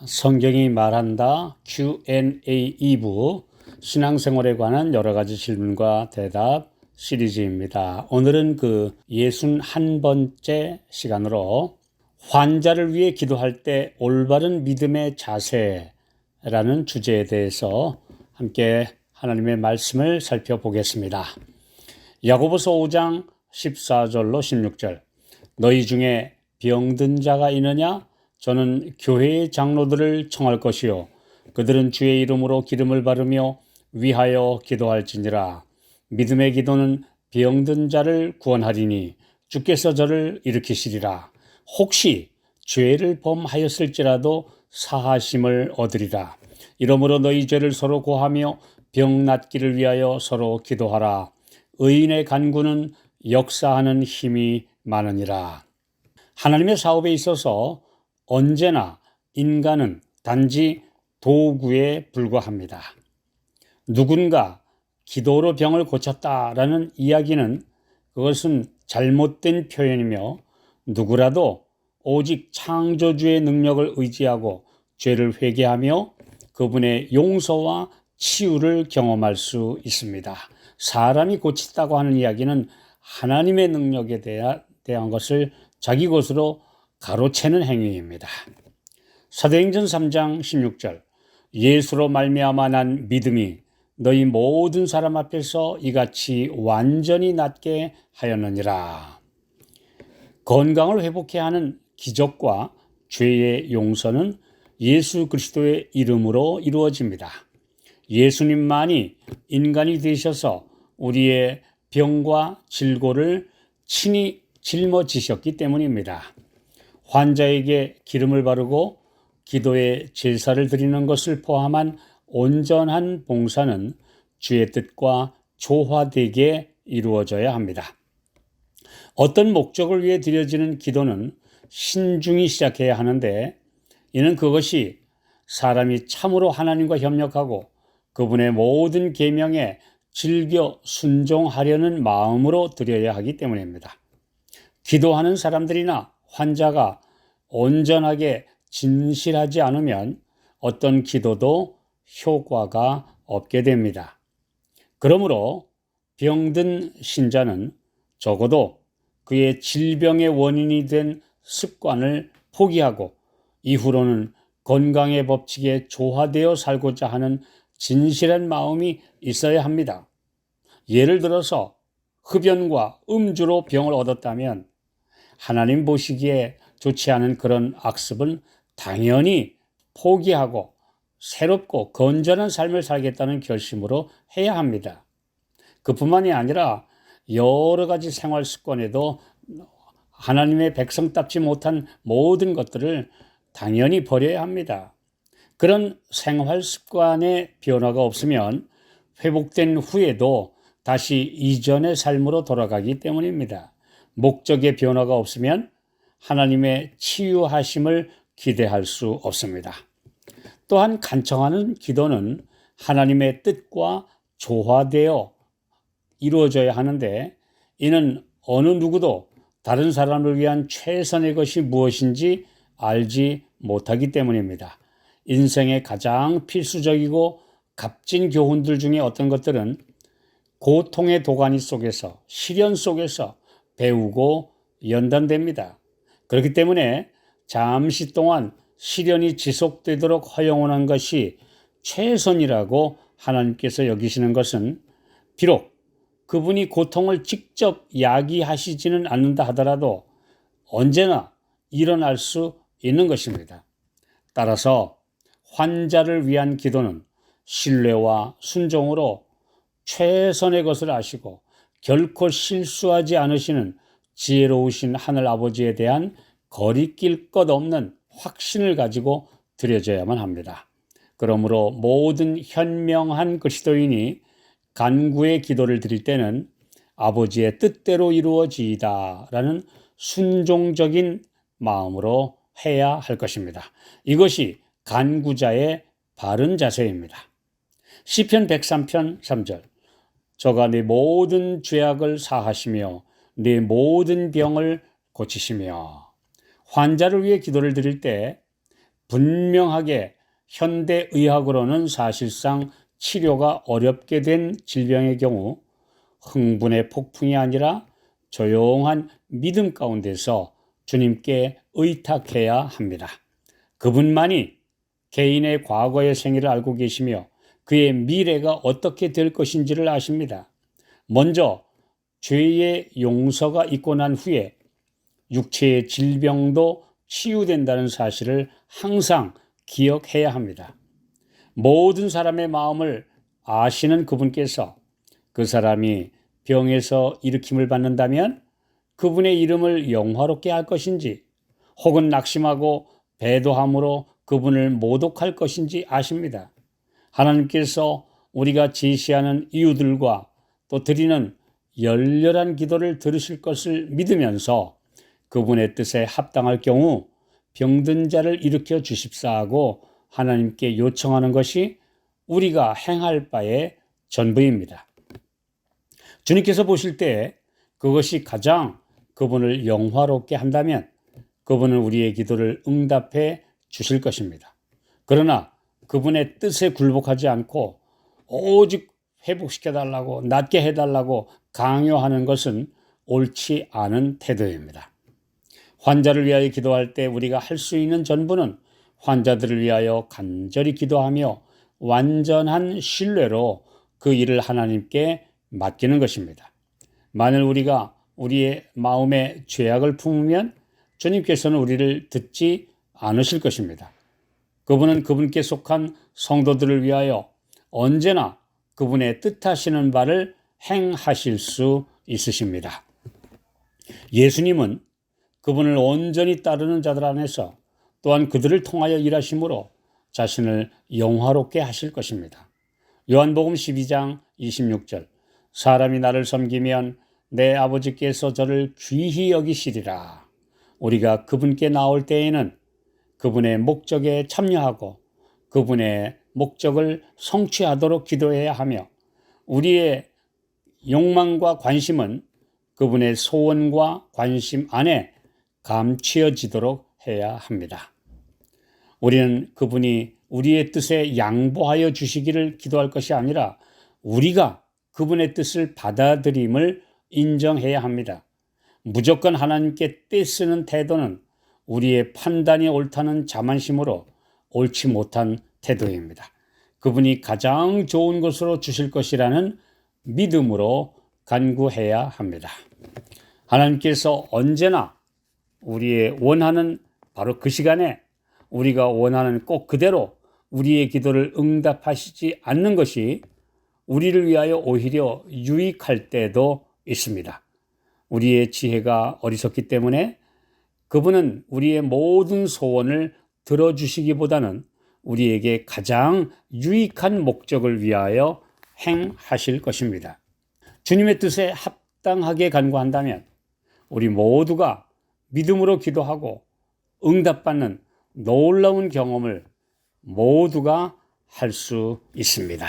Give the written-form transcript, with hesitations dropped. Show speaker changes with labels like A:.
A: 성경이 말한다 Q&A 2부 신앙생활에 관한 여러 가지 질문과 대답 시리즈입니다. 오늘은 61번째 시간으로 환자를 위해 기도할 때 올바른 믿음의 자세라는 주제에 대해서 함께 하나님의 말씀을 살펴보겠습니다. 야고보서 5장 14절로 16절 너희 중에 병든 자가 있느냐? 저는 교회의 장로들을 청할 것이요 그들은 주의 이름으로 기름을 바르며 위하여 기도할지니라. 믿음의 기도는 병든 자를 구원하리니 주께서 저를 일으키시리라. 혹시 죄를 범하였을지라도 사하심을 얻으리라. 이러므로 너희 죄를 서로 고하며 병 낫기를 위하여 서로 기도하라. 의인의 간구는 역사하는 힘이 많으니라. 하나님의 사업에 있어서 언제나 인간은 단지 도구에 불과합니다. 누군가 기도로 병을 고쳤다라는 이야기는 그것은 잘못된 표현이며 누구라도 오직 창조주의 능력을 의지하고 죄를 회개하며 그분의 용서와 치유를 경험할 수 있습니다. 사람이 고쳤다고 하는 이야기는 하나님의 능력에 대한 것을 자기 것으로 가로채는 행위입니다. 사도행전 3장 16절 예수로 말미암아 난 믿음이 너희 모든 사람 앞에서 이같이 완전히 낫게 하였느니라. 건강을 회복케 하는 기적과 죄의 용서는 예수 그리스도의 이름으로 이루어집니다. 예수님만이 인간이 되셔서 우리의 병과 질고를 친히 짊어지셨기 때문입니다. 환자에게 기름을 바르고 기도에 제사를 드리는 것을 포함한 온전한 봉사는 주의 뜻과 조화되게 이루어져야 합니다. 어떤 목적을 위해 드려지는 기도는 신중히 시작해야 하는데 이는 그것이 사람이 참으로 하나님과 협력하고 그분의 모든 계명에 즐겨 순종하려는 마음으로 드려야 하기 때문입니다. 기도하는 사람들이나 환자가 온전하게 진실하지 않으면 어떤 기도도 효과가 없게 됩니다. 그러므로 병든 신자는 적어도 그의 질병의 원인이 된 습관을 포기하고 이후로는 건강의 법칙에 조화되어 살고자 하는 진실한 마음이 있어야 합니다. 예를 들어서 흡연과 음주로 병을 얻었다면 하나님 보시기에 좋지 않은 그런 악습은 당연히 포기하고 새롭고 건전한 삶을 살겠다는 결심으로 해야 합니다. 그뿐만이 아니라 여러 가지 생활 습관에도 하나님의 백성답지 못한 모든 것들을 당연히 버려야 합니다. 그런 생활 습관의 변화가 없으면 회복된 후에도 다시 이전의 삶으로 돌아가기 때문입니다. 목적의 변화가 없으면 하나님의 치유하심을 기대할 수 없습니다. 또한 간청하는 기도는 하나님의 뜻과 조화되어 이루어져야 하는데 이는 어느 누구도 다른 사람을 위한 최선의 것이 무엇인지 알지 못하기 때문입니다. 인생의 가장 필수적이고 값진 교훈들 중에 어떤 것들은 고통의 도가니 속에서 시련 속에서 배우고 연단됩니다. 그렇기 때문에 잠시 동안 시련이 지속되도록 허용하는 것이 최선이라고 하나님께서 여기시는 것은 비록 그분이 고통을 직접 야기하시지는 않는다 하더라도 언제나 일어날 수 있는 것입니다. 따라서 환자를 위한 기도는 신뢰와 순종으로 최선의 것을 아시고 결코 실수하지 않으시는 지혜로우신 하늘 아버지에 대한 거리낄 것 없는 확신을 가지고 드려져야만 합니다. 그러므로 모든 현명한 그리스도인이 간구의 기도를 드릴 때는 아버지의 뜻대로 이루어지이다라는 순종적인 마음으로 해야 할 것입니다. 이것이 간구자의 바른 자세입니다. 시편 103편 3절 저가 네 모든 죄악을 사하시며 네 모든 병을 고치시며 환자를 위해 기도를 드릴 때 분명하게 현대의학으로는 사실상 치료가 어렵게 된 질병의 경우 흥분의 폭풍이 아니라 조용한 믿음 가운데서 주님께 의탁해야 합니다. 그분만이 개인의 과거의 생애를 알고 계시며 그의 미래가 어떻게 될 것인지를 아십니다. 먼저 죄의 용서가 있고 난 후에 육체의 질병도 치유된다는 사실을 항상 기억해야 합니다. 모든 사람의 마음을 아시는 그분께서 그 사람이 병에서 일으킴을 받는다면 그분의 이름을 영화롭게 할 것인지 혹은 낙심하고 배도함으로 그분을 모독할 것인지 아십니다. 하나님께서 우리가 제시하는 이유들과 또 드리는 열렬한 기도를 들으실 것을 믿으면서 그분의 뜻에 합당할 경우 병든 자를 일으켜 주십사하고 하나님께 요청하는 것이 우리가 행할 바의 전부입니다. 주님께서 보실 때 그것이 가장 그분을 영화롭게 한다면 그분은 우리의 기도를 응답해 주실 것입니다. 그러나 그분의 뜻에 굴복하지 않고 오직 회복시켜달라고 낫게 해달라고 강요하는 것은 옳지 않은 태도입니다. 환자를 위하여 기도할 때 우리가 할 수 있는 전부는 환자들을 위하여 간절히 기도하며 완전한 신뢰로 그 일을 하나님께 맡기는 것입니다. 만일 우리가 우리의 마음에 죄악을 품으면 주님께서는 우리를 듣지 않으실 것입니다. 그분은 그분께 속한 성도들을 위하여 언제나 그분의 뜻하시는 바를 행하실 수 있으십니다. 예수님은 그분을 온전히 따르는 자들 안에서 또한 그들을 통하여 일하심으로 자신을 영화롭게 하실 것입니다. 요한복음 12장 26절 사람이 나를 섬기면 내 아버지께서 저를 귀히 여기시리라. 우리가 그분께 나올 때에는 그분의 목적에 참여하고 그분의 목적을 성취하도록 기도해야 하며 우리의 욕망과 관심은 그분의 소원과 관심 안에 감추어지도록 해야 합니다. 우리는 그분이 우리의 뜻에 양보하여 주시기를 기도할 것이 아니라 우리가 그분의 뜻을 받아들임을 인정해야 합니다. 무조건 하나님께 떼쓰는 태도는 우리의 판단이 옳다는 자만심으로 옳지 못한 태도입니다. 그분이 가장 좋은 것으로 주실 것이라는 믿음으로 간구해야 합니다. 하나님께서 언제나 우리의 원하는 바로 그 시간에 우리가 원하는 꼭 그대로 우리의 기도를 응답하시지 않는 것이 우리를 위하여 오히려 유익할 때도 있습니다. 우리의 지혜가 어리석기 때문에 그분은 우리의 모든 소원을 들어주시기보다는 우리에게 가장 유익한 목적을 위하여 행하실 것입니다. 주님의 뜻에 합당하게 간구한다면 우리 모두가 믿음으로 기도하고 응답받는 놀라운 경험을 모두가 할 수 있습니다.